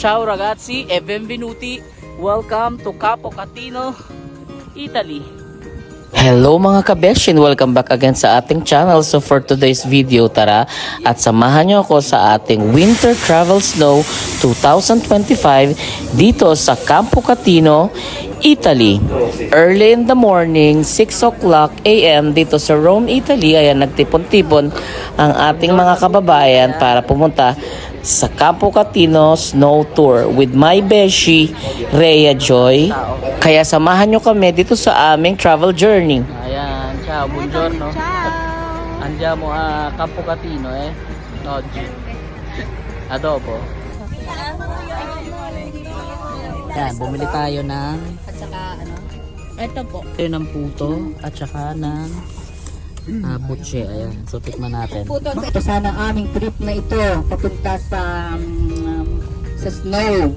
Ciao ragazzi e benvenuti. Welcome to Capo Catino, Italy. Hello mga kabeshin, welcome back again sa ating channel. So for today's video, tara at samahan nyo ako sa ating Winter Travel Snow 2025 dito sa Campo Catino, Italy. Early in the morning, 6 o'clock AM dito sa Rome, Italy. Ayan, nagtipon-tipon ang ating mga kababayan para pumunta sa Campo Catino Snow Tour with my beshi, Rhea Joy. Kaya samahan nyo kami dito sa aming travel journey. Ayan, ciao, buongiorno. Andiamo a Campo Catino oggi. A dopo. Yan, bumili tayo ng At saka ano? Ito po. ito ng puto at saka ng butche. Ayan, so tikman natin. Ito sana ang aming trip na ito papunta sa snow.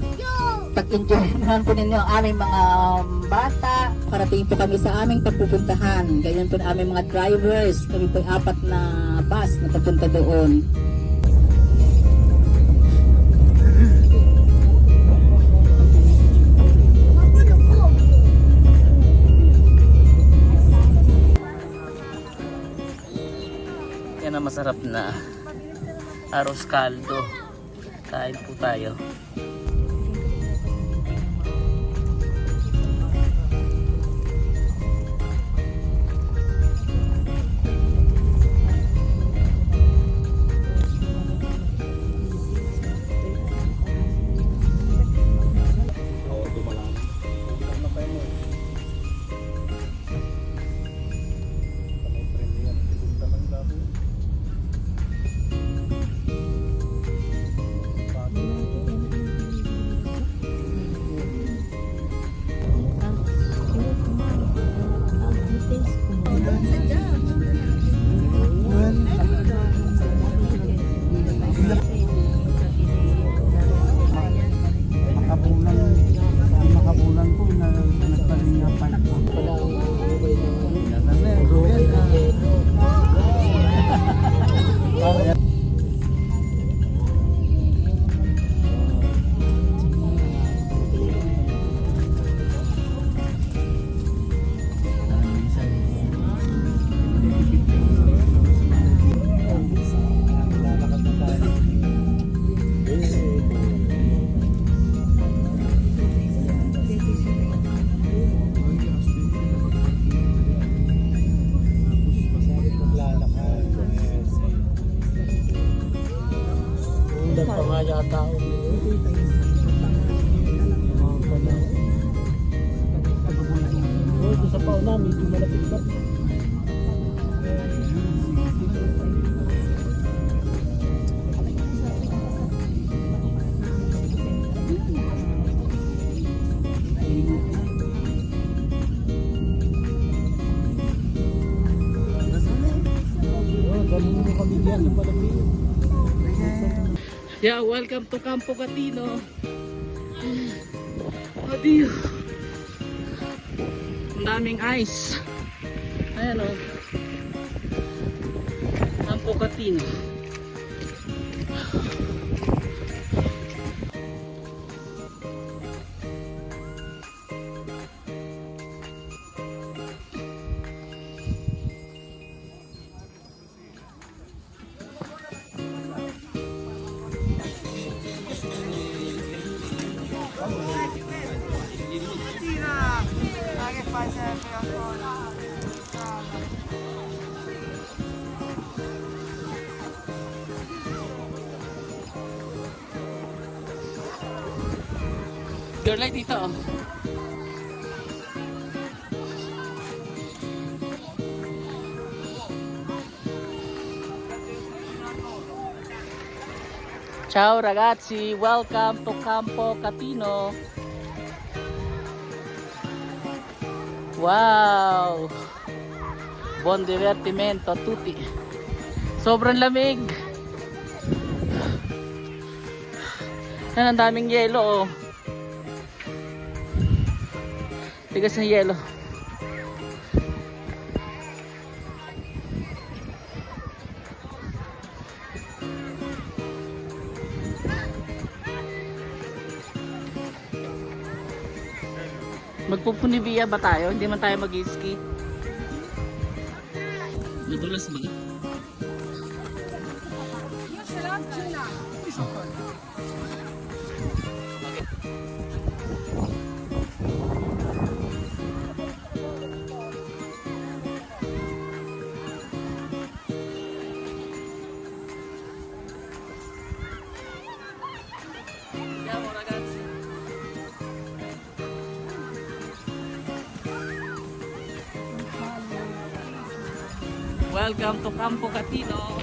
Pag-enjoy naman po ninyo ang aming mga bata. Parating po kami sa aming pagpupuntahan. Ganyan po ang aming mga drivers. Kami po 4 na bus na papunta doon. Yan ang masarap na arroz caldo. Kain po tayo. Makabulan po na nagpaling na pipe po. Undan pa nga yata ako. Ito sa pao namin, hindi malapit ba? Galing mo kami diyan sa palapit. Yeah, welcome to Campo Catino. Adiyo. Ang daming ice. Ayan o. Campo Catino. Girl light dito oh. Ciao ragazzi, welcome to Campo Catino. Wow! Buon divertimento a tutti. Sobrang lamig. Yan, ang daming yelo oh. Tigas ng yelo. Magpupunibia ba tayo? Hindi man tayo mag-ski. Madulas ba? Andiamo ragazzi. Welcome to Campo Catino.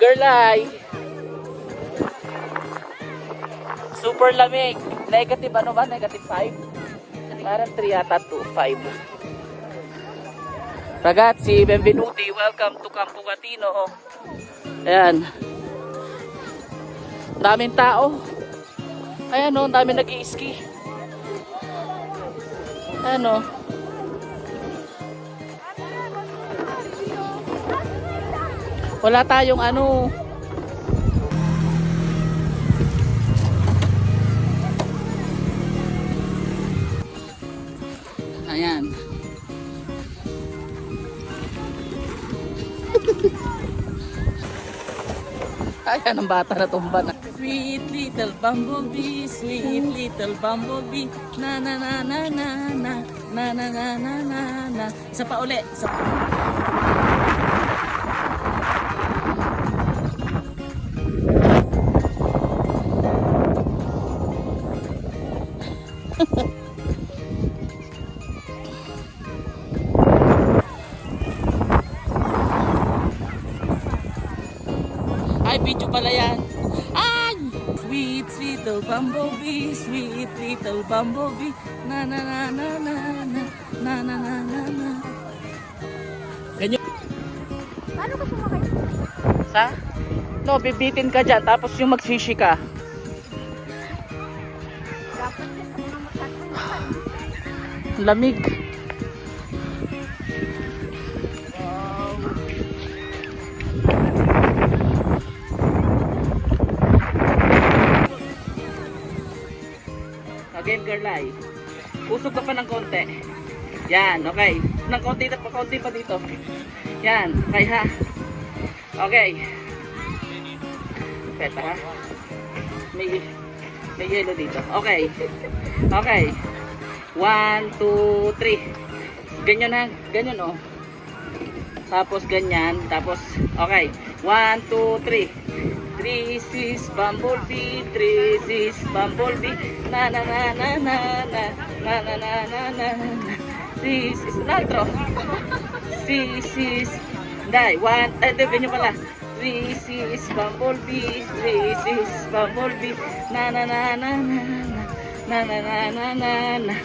Girlay. Super lamig. Negative ano ba? Negative 5? Parang 3 yata to 5. Ragazzi, benvenuti. Welcome to Campo Catino. Ayan. Daming tao. Ayan o, daming nag-i-ski. Ayan o. Wala tayong ano. Ayan. Ayan ang bata na tumba na. Sweet little bumblebee, sweet little bumblebee, na na na na na na na na na na na na. Isa pa uli. Isa pa. Ay, video pala yan. Ay! Sweet, sweet little bumblebee, sweet little bumblebee, na na na na na na na na na na na. Ganyan. Paano ka sumakay? Sa? No, bibitin ka dyan, tapos yung magsishi ka. Dapat ka mga matatanda. Lamig. Again, girlay. Usog ka pa ng konti. Yan, okay. Ng konti pa dito. Yan, okay ha. Okay. Peta ha. May yellow dito. Okay. Okay. 1, 2, 3. Ganyan ha. Ganyan oh. Tapos ganyan. Tapos, okay. 1, 2, 3. 3 sis bumblebee, 3 sis bumblebee, na na na na na na na na na na na. 3 sis naltro. 3 sis. Dai, 1, ganyan pala. 3 sis bumblebee, 3 sis bumblebee, na na na na na na na na na na na.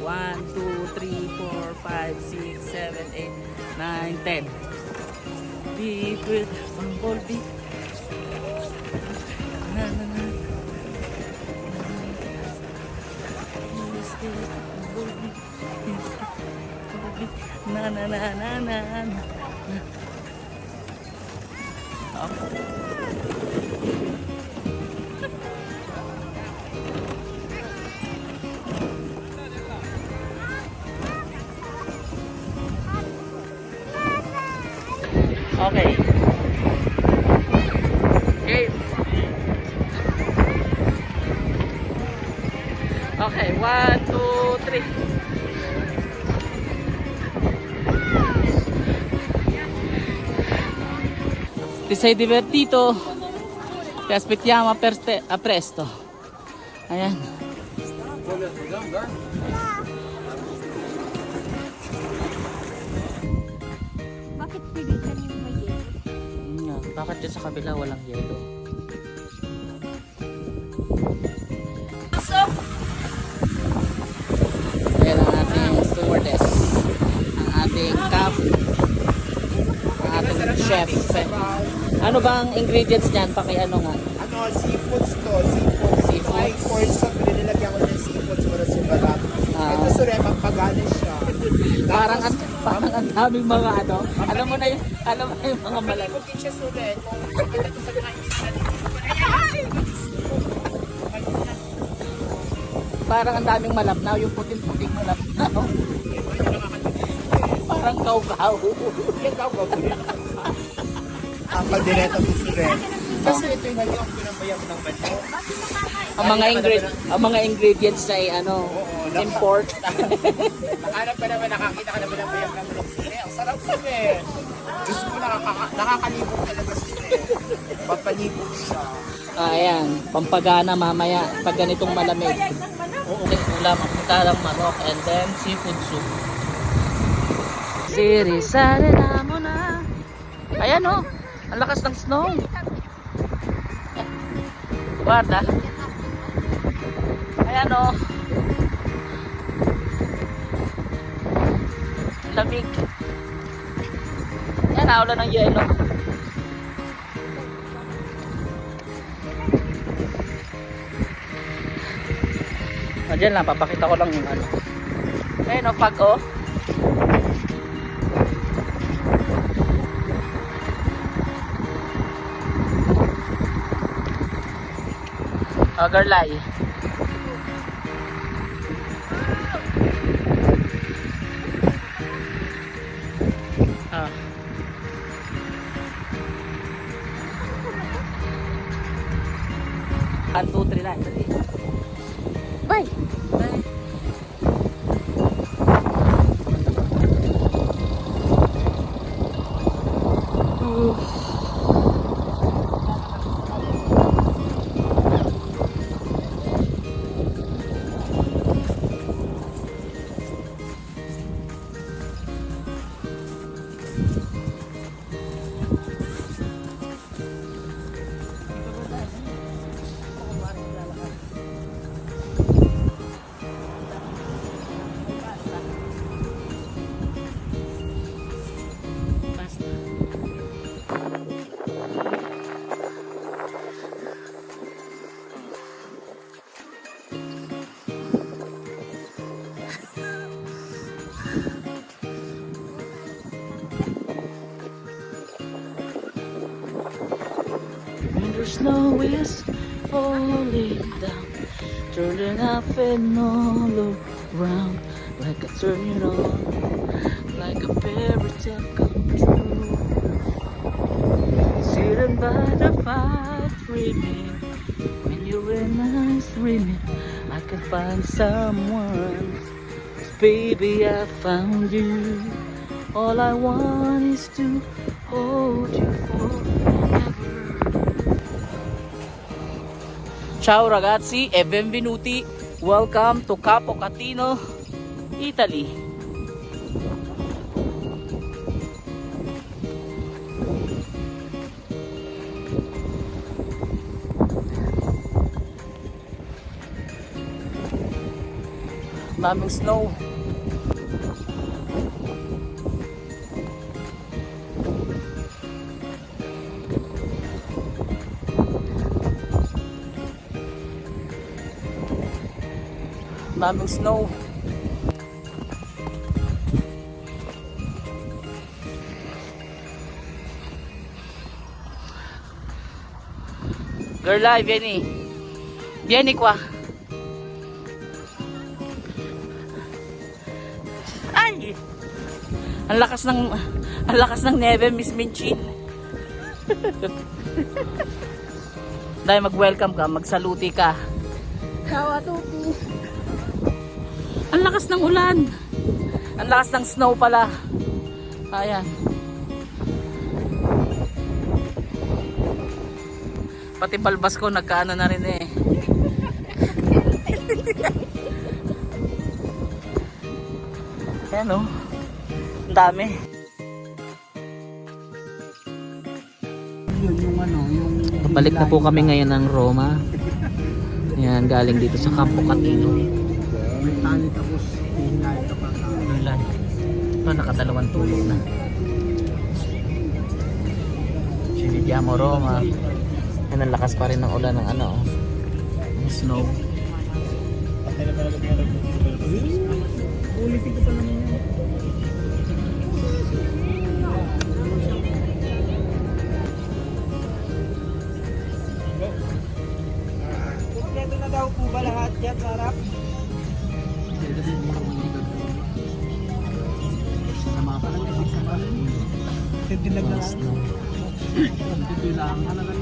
One, 2, 3, 4, 5, 6, 7, 8, 9, 10. Big with bumblebee. Na na na. Na na na na na na. Okay. Game. Okay, 1, 2, 3. Ti sei divertito? Ti aspettiamo a presto. Ayan. Bakit pilitan yung may yelo? Bakit dyan sa kabila walang yelo? Ayan ang ating stewardess. Ang ating cap. Ang ating chef. Ano bang ingredients niyan? Paki-ano nga? Ano, seafoods to. Seafoods. Seafoods. Ay, pork chop. Nilagyan ko ng seafoods para sa balat. Ito sure, magpagana siya. Parang ang daming mga ano. Alam mo na yung mga malaki. Hindi siya sure. Parang ang daming malabnaw, yung puting-puting malabnaw. Parang kaw-kaw. Ang pagdireto ng sure. Kasi ito yung ngayon ang pinabayang ng banyo. Ang mga ingredients na import. Hanap pa naman, nakakita ka naman ng bayang ng sure. Ang sarap sure. Diyos ko, nakakalibog talaga sure. Papalibog siya. Ayan, pampagana mamaya pag ganitong malamig. Ulam ang putalang manok and then seafood soup. Siri-sari na mo na. Ayan oh, ang lakas ng snow. Guarda. Ayan oh. Lamig. Yan, naulan ng yelo. Diyan lang, papakita ko lang yung ano. Ayun o, fog o. Garlay. Ah. 1, 2, 3 na. Bye! Bye! Winter snow is falling down, turning up and all around, like a turning on, like a fairy tale come true. Sitting by the fire dreaming, when you and I dreaming, I can find someone. 'Cause baby, I found you. All I want is to hold you forever. Ciao ragazzi e benvenuti. Welcome to Capo Catino, Italy. Daming snow. Daming snow. Girl, vieni. Vieni qua. Ay! Ang lakas ng neve, Miss Minchin. Dahil mag-welcome ka, magsaluti ka. Ciao a tutti. Ang lakas ng ulan. Ang lakas ng snow pala. Ayan. Pati balbas ko nagkaano na rin eh. Ayan oh. Ang dami. Balik na po kami ngayon ng Roma. Ayan, galing dito sa Campo Catino. May tali tapos hihinay ka pa. Ulan. Ito, nakadalawang tulog na. Sinidiamo Roma. Yan, ang lakas pa rin ng ulan ng ano. Ng snow. Ulitin ko pa naman yun. Kompleto na daw po ba lahat yan, sarap? Sama pa lang kasi sa pala. Tindilag na lang. Tindilang ka na lang.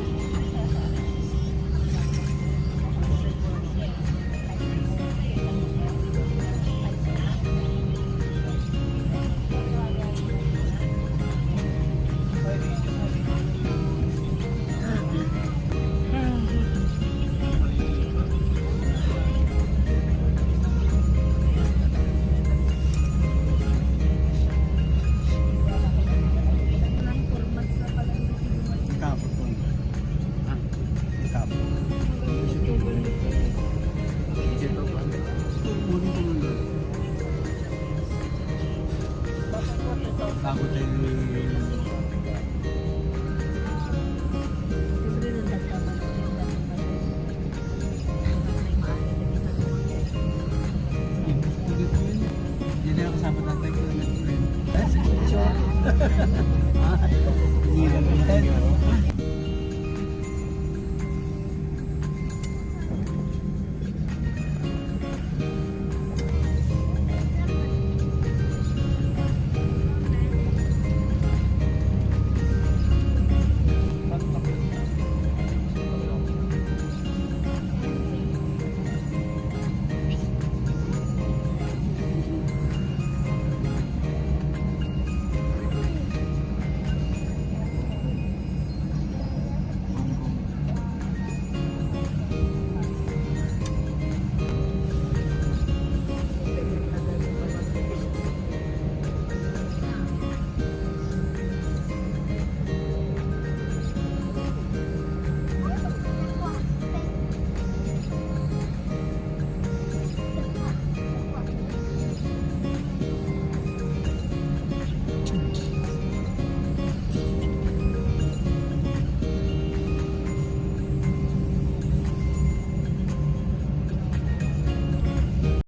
Takot tayo